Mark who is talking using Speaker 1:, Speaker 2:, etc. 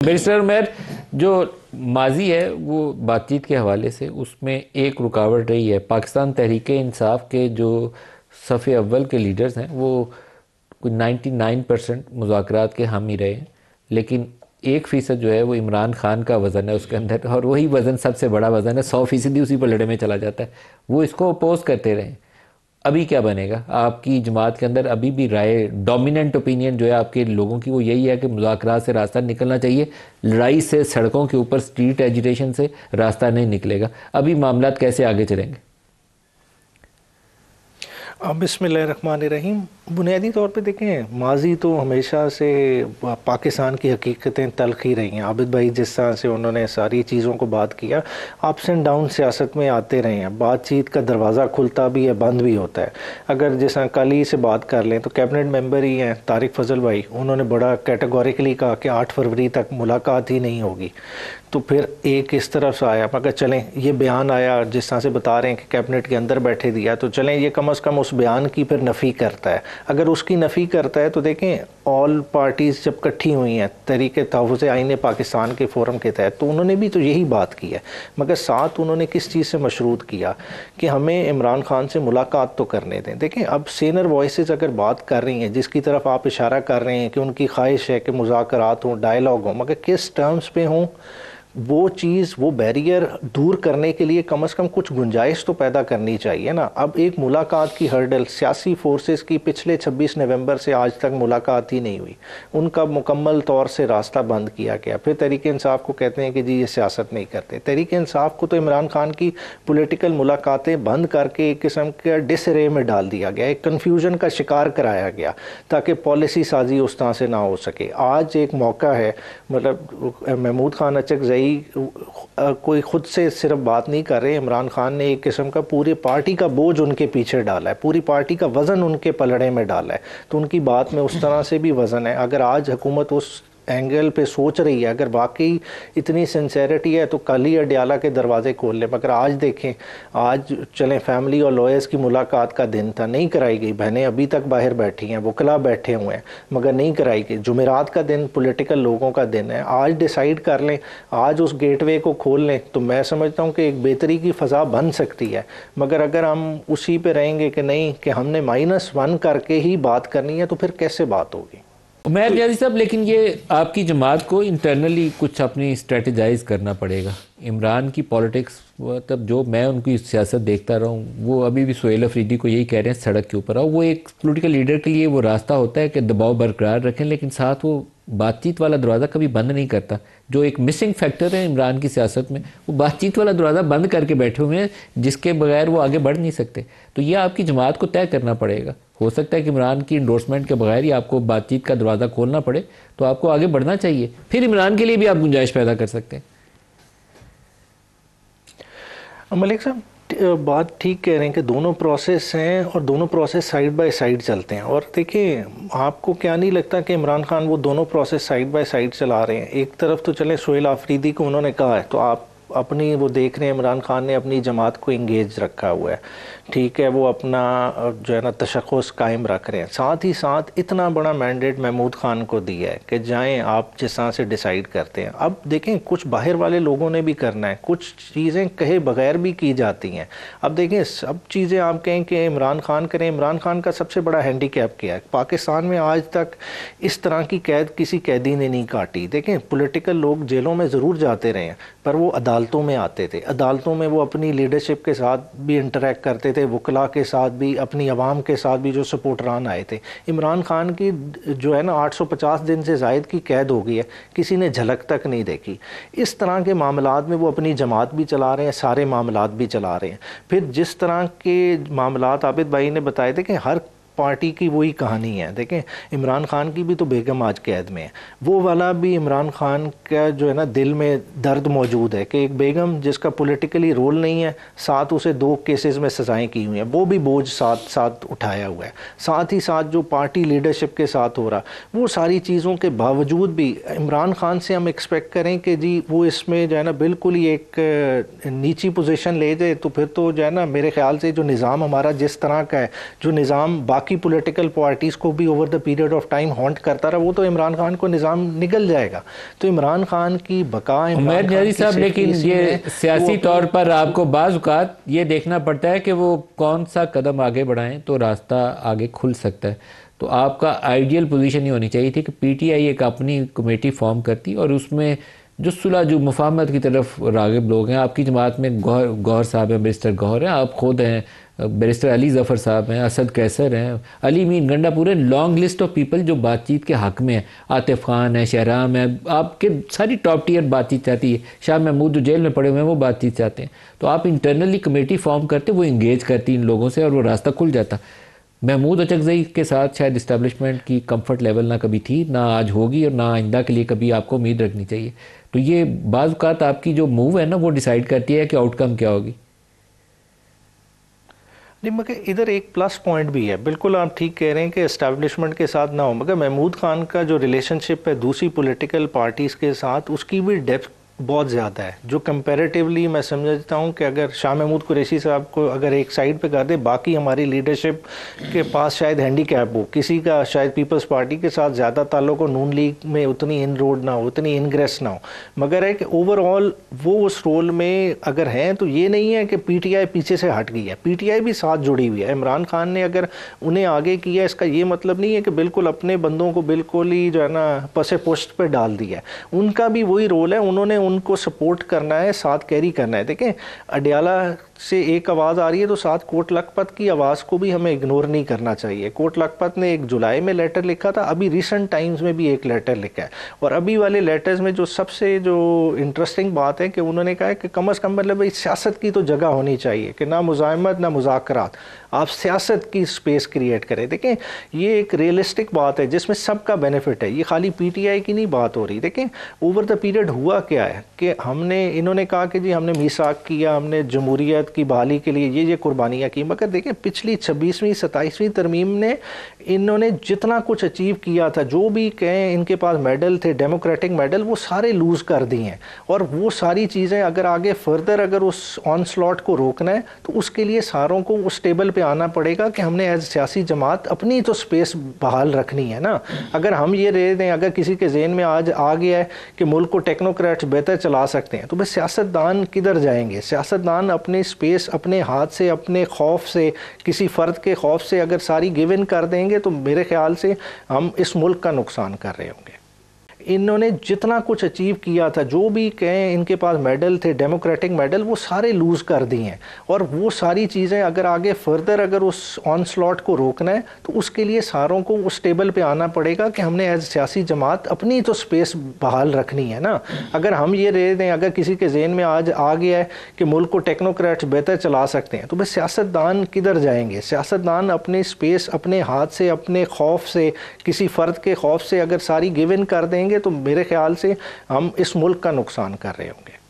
Speaker 1: Barrister Umair, جو ماضی ہے وہ بات چیت کے حوالے سے اس میں ایک رکاوٹ رہی ہے۔ پاکستان تحریک انصاف کے جو صف اول کے لیڈرز ہیں وہ کوئی 99% مذاکرات کے حامی رہے ہیں، لیکن 1% جو ہے وہ عمران خان کا وزن ہے اس کے اندر، اور وہی وزن سب سے بڑا وزن ہے، 100% اسی پر لڑے میں چلا جاتا ہے۔ وہ اس کو اپوز کرتے رہے۔ ابھی کیا بنے گا؟ آپ کی جماعت کے اندر ابھی بھی رائے، ڈومیننٹ اوپینین جو ہے آپ کے لوگوں کی وہ یہی ہے کہ مذاکرات سے راستہ نکلنا چاہیے، لڑائی سے، سڑکوں کے اوپر سٹریٹ ایجیٹیشن سے راستہ نہیں نکلے گا۔ ابھی معاملات کیسے آگے چلیں گے؟
Speaker 2: بسم اللہ الرحمن الرحیم۔ بنیادی طور پہ دیکھیں، ماضی تو ہمیشہ سے پاکستان کی حقیقتیں تلخ ہی رہی ہیں۔ عابد بھائی جس طرح سے انہوں نے ساری چیزوں کو بات کیا، اپس اینڈ ڈاؤن سیاست میں آتے رہے ہیں۔ بات چیت کا دروازہ کھلتا بھی ہے، بند بھی ہوتا ہے۔ اگر جس طرح کل ہی سے بات کر لیں تو کیبنٹ ممبر ہی ہیں طارق فضل بھائی، انہوں نے بڑا کیٹیگوریکلی کہا کہ 8 فروری تک ملاقات ہی نہیں ہوگی۔ تو پھر ایک اس طرف سے آیا، مگر چلیں یہ بیان آیا جس طرح سے بتا رہے ہیں کہ کیبنٹ کے اندر بیٹھے دیا، تو چلیں یہ کم از کم اس بیان کی پھر نفی کرتا ہے۔ اگر اس کی نفی کرتا ہے تو دیکھیں، آل پارٹیز جب کٹھی ہوئی ہیں تحریک تحفظ آئین پاکستان کے فورم کے تحت، تو انہوں نے بھی تو یہی بات کی ہے، مگر ساتھ انہوں نے کس چیز سے مشروط کیا کہ ہمیں عمران خان سے ملاقات تو کرنے دیں۔ دیکھیں، اب سینئر وائسز اگر بات کر رہی ہیں، جس کی طرف آپ اشارہ کر رہے ہیں کہ ان کی خواہش ہے کہ مذاکرات ہوں، ڈائلاگ ہوں، مگر کس ٹرمز پہ ہوں، وہ چیز، وہ بیریئر دور کرنے کے لیے کم از کم کچھ گنجائش تو پیدا کرنی چاہیے نا۔ اب ایک ملاقات کی ہرڈل، سیاسی فورسز کی پچھلے 26 نومبر سے آج تک ملاقات ہی نہیں ہوئی، ان کا مکمل طور سے راستہ بند کیا گیا۔ پھر تحریک انصاف کو کہتے ہیں کہ جی یہ سیاست نہیں کرتے۔ تحریک انصاف کو تو عمران خان کی پولیٹیکل ملاقاتیں بند کر کے ایک قسم کا ڈس رے میں ڈال دیا گیا، ایک کنفیوژن کا شکار کرایا گیا تاکہ پالیسی سازی اس طرح سے نہ ہو سکے۔ آج ایک موقع ہے، مطلب محمود خان اچکزئی کوئی خود سے صرف بات نہیں کر رہے، عمران خان نے ایک قسم کا پوری پارٹی کا بوجھ ان کے پیچھے ڈالا ہے، پوری پارٹی کا وزن ان کے پلڑے میں ڈالا ہے، تو ان کی بات میں اس طرح سے بھی وزن ہے۔ اگر آج حکومت اس اینگل پہ سوچ رہی ہے، اگر واقعی اتنی سنسیریٹی ہے تو کل ہی اڈیالہ کے دروازے کھول لیں، مگر آج دیکھیں، آج چلیں فیملی اور لوئرز کی ملاقات کا دن تھا، نہیں کرائی گئی۔ بہنیں ابھی تک باہر بیٹھی ہیں، وکلاء بیٹھے ہوئے ہیں، مگر نہیں کرائی گئی۔ جمعرات کا دن پولیٹیکل لوگوں کا دن ہے، آج ڈیسائیڈ کر لیں، آج اس گیٹ وے کو کھول لیں، تو میں سمجھتا ہوں کہ ایک بہتری کی فضا بن سکتی ہے۔ مگر اگر ہم اسی پہ رہیں گے کہ نہیں، کہ ہم نے -1 کر کے ہی بات کرنی ہے، تو پھر کیسے بات ہوگی؟
Speaker 1: عمیر ریاضی صاحب، لیکن یہ آپ کی جماعت کو انٹرنلی کچھ اپنی اسٹریٹجائز کرنا پڑے گا۔ عمران کی پالیٹکس، مطلب جو میں ان کی سیاست دیکھتا رہا ہوں، وہ ابھی بھی سہیل افریدی کو یہی کہہ رہے ہیں سڑک کے اوپر آؤ۔ وہ ایک پولیٹیکل لیڈر کے لیے وہ راستہ ہوتا ہے کہ دباؤ برقرار رکھیں، لیکن ساتھ وہ بات چیت والا دروازہ کبھی بند نہیں کرتا۔ جو ایک مسنگ فیکٹر ہے عمران کی سیاست میں، وہ بات چیت والا دروازہ بند کر کے بیٹھے ہوئے ہیں، جس کے بغیر وہ آگے بڑھ نہیں سکتے۔ تو یہ آپ کی جماعت کو طے کرنا پڑے گا۔ ہو سکتا ہے کہ عمران کی انڈورسمنٹ کے بغیر ہی آپ کو بات چیت کا دروازہ کھولنا پڑے، تو آپ کو آگے بڑھنا چاہیے، پھر عمران کے لیے بھی آپ گنجائش پیدا کر سکتے ہیں۔
Speaker 2: ملک صاحب، بات ٹھیک کہہ رہے ہیں کہ دونوں پروسیس ہیں، اور دونوں پروسیس سائیڈ بائی سائیڈ چلتے ہیں۔ اور دیکھیں، آپ کو کیا نہیں لگتا کہ عمران خان وہ دونوں پروسیس سائیڈ بائی سائیڈ چلا رہے ہیں؟ ایک طرف تو چلیں سہیل آفریدی کو انہوں نے کہا ہے، تو آپ اپنی وہ دیکھ رہے ہیں عمران خان نے اپنی جماعت کو انگیج رکھا ہوا ہے، ٹھیک ہے، وہ اپنا جو ہے نا تشخص قائم رکھ رہے ہیں، ساتھ ہی ساتھ اتنا بڑا مینڈیٹ محمود خان کو دیا ہے کہ جائیں آپ جس طرح سے ڈیسائیڈ کرتے ہیں۔ اب دیکھیں، کچھ باہر والے لوگوں نے بھی کرنا ہے، کچھ چیزیں کہے بغیر بھی کی جاتی ہیں۔ اب دیکھیں، سب چیزیں آپ کہیں کہ عمران خان کریں، عمران خان کا سب سے بڑا ہینڈی کیپ کیا ہے؟ پاکستان میں آج تک اس طرح کی قید کسی قیدی نے نہیں کاٹی۔ دیکھیں، پولیٹیکل لوگ جیلوں میں ضرور جاتے رہے ہیں، پر وہ عدالتوں میں آتے تھے، عدالتوں میں وہ اپنی لیڈرشپ کے ساتھ بھی انٹریکٹ کرتے تھے، وکلاء کے ساتھ بھی، اپنی عوام کے ساتھ بھی جو سپورٹران آئے تھے۔ عمران خان کی جو ہے نا 850 دن سے زائد کی قید ہو گئی ہے، کسی نے جھلک تک نہیں دیکھی۔ اس طرح کے معاملات میں وہ اپنی جماعت بھی چلا رہے ہیں، سارے معاملات بھی چلا رہے ہیں۔ پھر جس طرح کے معاملات عابد بھائی نے بتائے تھے کہ ہر پارٹی کی وہی کہانی ہے۔ دیکھیں، عمران خان کی بھی تو بیگم آج قید میں ہے، وہ والا بھی عمران خان کا جو ہے نا دل میں درد موجود ہے کہ ایک بیگم جس کا پولیٹیکلی رول نہیں ہے، ساتھ اسے 2 کیسز میں سزائیں کی ہوئی ہیں، وہ بھی بوجھ ساتھ اٹھایا ہوا ہے۔ ساتھ ہی ساتھ جو پارٹی لیڈرشپ کے ساتھ ہو رہا، وہ ساری چیزوں کے باوجود بھی عمران خان سے ہم ایکسپیکٹ کریں کہ جی وہ اس میں جو ہے نا بالکل ہی ایک نیچی پوزیشن لے جائے، تو پھر تو جو ہے نا میرے خیال سے جو نظام ہمارا جس طرح کا ہے، جو نظام باقی باقی پولیٹیکل پارٹیز کو بھی over the period of time haunt کرتا رہا، وہ تو عمران خان کو نظام نگل جائے گا. تو عمران خان کی بقا،
Speaker 1: عمیر نیازی صاحب، لیکن یہ سیاسی طور پر آپ کو بعض اوقات یہ دیکھنا پڑتا ہے کہ وہ کون سا قدم آگے بڑھائیں تو راستہ آگے کھل سکتا ہے. تو آپ کا آئیڈیل پوزیشن یہ ہونی چاہیے تھی کہ پی ٹی آئی ایک اپنی کمیٹی فارم کرتی اور اس میں جو صلح، جو مفاہمت کی طرف راغب لوگ ہیں. آپ کی جماعت میں گوہر صاحب ہیں، بیرسٹر گوہر ہیں، آپ خود ہیں، بیرسٹر علی ظفر صاحب ہیں، اسد قیصر ہیں، علی مین گنڈا، پورے لانگ لسٹ آف پیپل جو بات چیت کے حق میں ہیں. عاطف خان ہیں، شہرام ہیں، آپ کے ساری ٹاپ ٹیئر بات چیت چاہتی ہے. شاہ محمود جو جیل میں پڑے ہوئے ہیں وہ بات چیت چاہتے ہیں. تو آپ انٹرنلی کمیٹی فارم کرتے، وہ انگیج کرتی ان لوگوں سے اور وہ راستہ کھل جاتا. محمود اچکزئی کے ساتھ شاید اسٹیبلشمنٹ کی کمفرٹ لیول نہ کبھی تھی، نہ آج ہوگی، اور نہ آئندہ کے لیے کبھی آپ کو امید رکھنی چاہیے. تو یہ بعض اوقات آپ کی جو موو ہے نا وہ ڈیسائیڈ کرتی ہے کہ آؤٹ کم کیا ہوگی.
Speaker 2: نہیں، مگر ادھر ایک پلس پوائنٹ بھی ہے. بالکل آپ ٹھیک کہہ رہے ہیں کہ اسٹیبلشمنٹ کے ساتھ نہ ہو، مگر محمود خان کا جو ریلیشن شپ ہے دوسری پولیٹیکل پارٹیز کے ساتھ، اس کی بھی ڈیپتھ بہت زیادہ ہے، جو کمپیریٹیولی میں سمجھتا ہوں کہ اگر شاہ محمود قریشی صاحب کو اگر ایک سائڈ پہ کر دے، باقی ہماری لیڈرشپ کے پاس شاید ہینڈی کیپ ہو، کسی کا شاید پیپلز پارٹی کے ساتھ زیادہ تعلق ہو، نون لیگ میں اتنی ان روڈ نہ ہو، اتنی انگریس نہ ہو، مگر ہے کہ اوور آل وہ اس رول میں اگر ہیں تو یہ نہیں ہے کہ پی ٹی آئی پیچھے سے ہٹ گئی ہے. پی ٹی آئی بھی ساتھ جڑی ہوئی ہے. عمران خان نے اگر انہیں آگے کیا، اس کا یہ مطلب نہیں ہے کہ بالکل اپنے بندوں کو بالکل ہی جو ہے نا پس پشت پہ ڈال دیا ہے. ان کا بھی وہی رول ہے، انہوں نے ان کو سپورٹ کرنا ہے، ساتھ کیری کرنا ہے. دیکھیں، اڈیالہ سے ایک آواز آ رہی ہے تو ساتھ کوٹ لکھپت کی آواز کو بھی ہمیں اگنور نہیں کرنا چاہیے. کوٹ لکھپت نے ایک جولائی میں لیٹر لکھا تھا، ابھی ریسنٹ ٹائمز میں بھی ایک لیٹر لکھا ہے، اور ابھی والے لیٹرز میں جو سب سے جو انٹرسٹنگ بات ہے کہ انہوں نے کہا ہے کہ کم از کم مطلب سیاست کی تو جگہ ہونی چاہیے، کہ نہ مزاحمت نہ مذاکرات، آپ سیاست کی سپیس کریٹ کریں. دیکھیں، یہ ایک ریئلسٹک بات ہے جس میں سب کا بینیفٹ ہے. یہ خالی پی ٹی آئی کی نہیں بات ہو رہی. دیکھیں اوور دا پیریڈ ہوا کیا ہے کہ انہوں نے کہا کہ جی ہم نے میثاق کیا، ہم نے جمہوریت کی بحالی کے لیے یہ قربانیاں کی، مگر دیکھیں پچھلی 26ویں 27ویں ترمیم نے انہوں نے جتنا کچھ اچیو کیا تھا، جو بھی کہیں ان کے پاس میڈل تھے، ڈیموکریٹک میڈل، وہ سارے لوز کر دی ہیں. اور وہ ساری چیزیں اگر آگے فردر اگر اس آن سلاٹ کو روکنا ہے تو اس کے لیے ساروں کو اس ٹیبل پہ آنا پڑے گا کہ ہم نے ایز سیاسی جماعت اپنی تو سپیس بحال رکھنی ہے نا. اگر ہم یہ رہ دیں، اگر کسی کے ذہن میں آج آ گیا ہے کہ ملک کو ٹیکنوکریٹس بہتر چلا سکتے ہیں، تو بس سیاستدان کدھر جائیں گے؟ سیاستدان اپنے سپیس اپنے ہاتھ سے، اپنے خوف سے، کسی فرد کے خوف سے اگر ساری گیو ان کر دیں گے تو میرے خیال سے ہم اس ملک کا نقصان کر رہے ہوں گے. انہوں نے جتنا کچھ اچیو کیا تھا، جو بھی کہیں ان کے پاس میڈل تھے، ڈیموکریٹک میڈل، وہ سارے لوز کر دی ہیں. اور وہ ساری چیزیں اگر آگے فردر اگر اس آن سلاٹ کو روکنا ہے تو اس کے لیے ساروں کو اس ٹیبل پہ آنا پڑے گا کہ ہم نے ایز سیاسی جماعت اپنی تو سپیس بحال رکھنی ہے نا. اگر ہم یہ رہ دیں، اگر کسی کے ذہن میں آج آ گیا ہے کہ ملک کو ٹیکنوکریٹس بہتر چلا سکتے ہیں، تو بس سیاستدان کدھر جائیں گے؟ سیاستدان اپنے سپیس اپنے ہاتھ سے، اپنے خوف سے، کسی فرد کے خوف سے اگر ساری گیو ان کر دیں گے تو میرے خیال سے ہم اس ملک کا نقصان کر رہے ہوں گے.